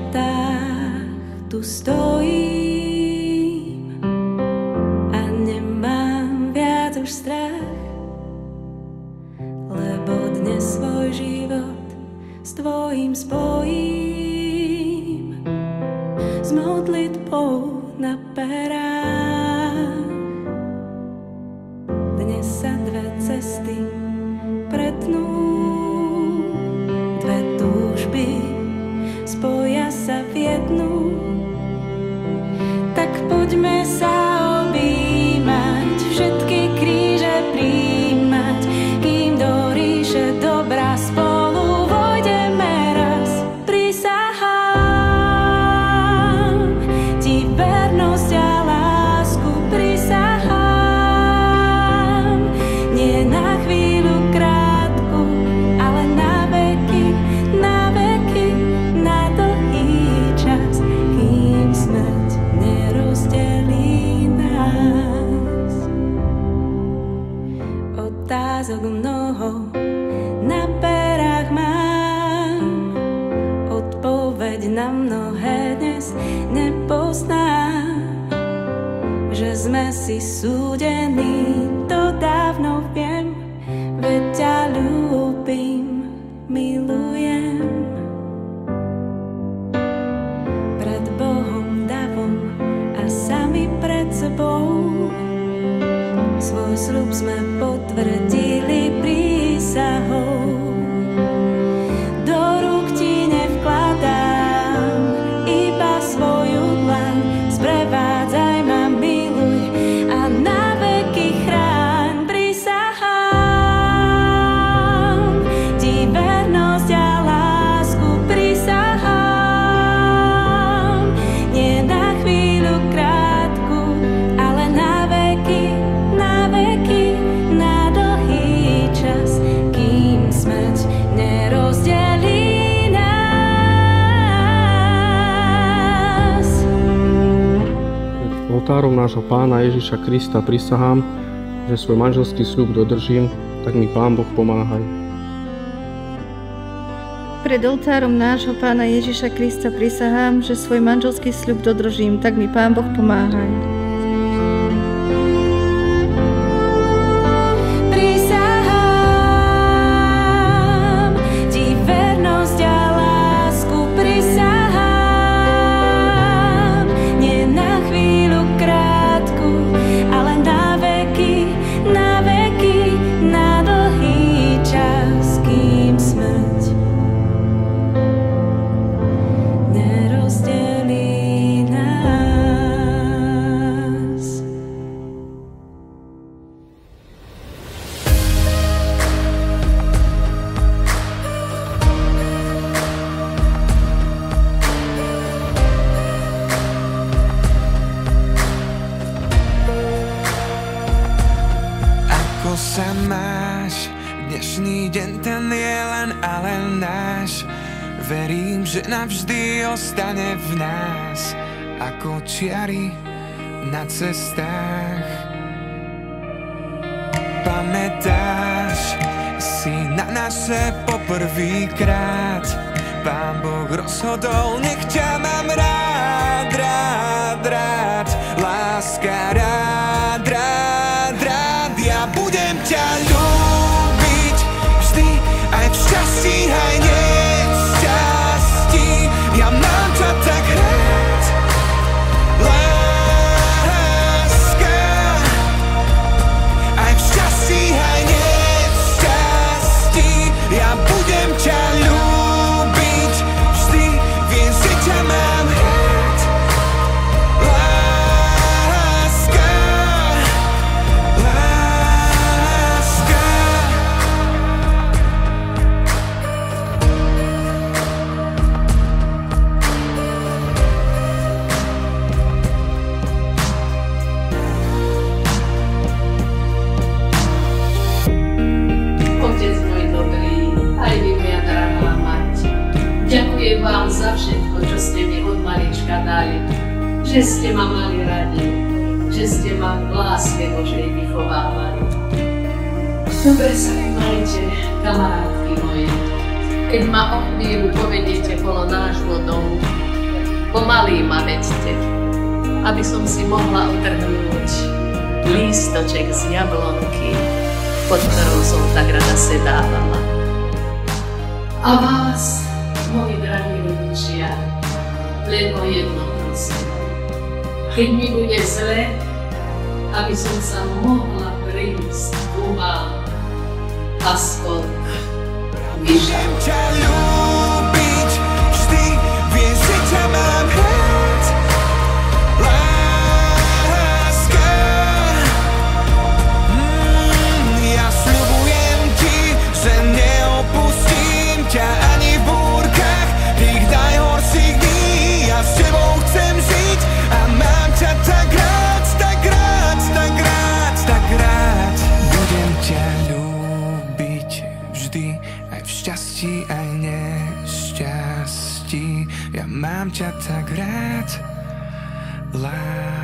vratách tu stojím a nemám viac už strach, lebo dnes svoj život s tvojím spojím, s modlitbou na perách. Dnes sa dve cesty pretnú, dve túžby spoja sa v jednu. Tak poďme sa objímať, všetky kríže prijímať, kým do ríše dobra spolu vojdeme raz. Prisahám ti vernosť a lásku, prisahám nie na chvíľu krátku, ale na veky, na dlhý čas, kým smrť nerozdelí nás. Otázok mnoho na perách mám, odpoveď na mnohé dnes nepoznám. Že sme si súdení, to dávno viem, veď ťa ľúbim, milujem. Pred Bohom davom a sami pred sebou svoj sľub sme potvrdili prísahou. Do rúk ti nevkladám iba svoju dlaň, sprevádzaj ma, miluj a na veky chráň. Prisahám ti vernosť a lásku, prisahám nie na chvíľu krátku, ale na veky, na dlhý čas, kým smrť nerozdelí nás. Pred oltárom nášho Pána Ježiša Krista prisahám, že svoj manželský sľub dodržím, tak mi Pán Boh pomáhaj. Pred oltárom nášho Pána Ježiša Krista prisahám, že svoj manželský sľub dodržím, tak mi Pán Boh pomáhaj. Prisahám ti vernosť a lásku, prisahám nie na chvíľu krátku, ale na veky, na dlhý čas, kým smrť nerozdelí nás. Ako sa máš? Dnešný deň ten je len a len náš. Verím, že navždy ostane v nás ako čiary na cestách. Pamätáš si na naše poprvýkrát? Pán Boh rozhodol, nech ťa mám rád, rád, rád. Láska, rád, rád, rád. Ja budem ťa ľúbiť vždy, aj v šťastí, aj nešťastí. Ja mám ťa tak rád, láska. Aj v šťastí, aj nešťastí. Ja budem ťa ľúbiť vždy, viem, že ťa mám rád, láska, láska. Otec môj dobrý, aj vy, moja drahá mať, ďakujem vám za všetko, čo ste mi od malička dali, že ste ma mali radi, že ste ma v láske Božej vychovávali. Dobre sa mi majte, kamarátky moje, keď ma o chvíľu povediete kolo nášho domu, Pomaly ma vedte, aby som si mohla utrhnúť lístoček z jablonky, pod ktorou som tak rada sedávala. A vás, moji drahí rodičia, len o jedno prosím. Keď mi bude zle, aby som sa mohla prísť ku vám aspoň vyžať. Ťa ľúbiť vždy, vieš, že ťa mám rád. Láska, ja sľubujem ti, že neopustím ťa ani v búrkach tých najhorších dní. Ja s tebou chcem žiť a mám ťa tak rád, tak rád, tak rád, tak rád. Budem ťa ľúbiť vždy, aj v šťastí, aj nešťastí. Ja mám ťa tak rád, láska.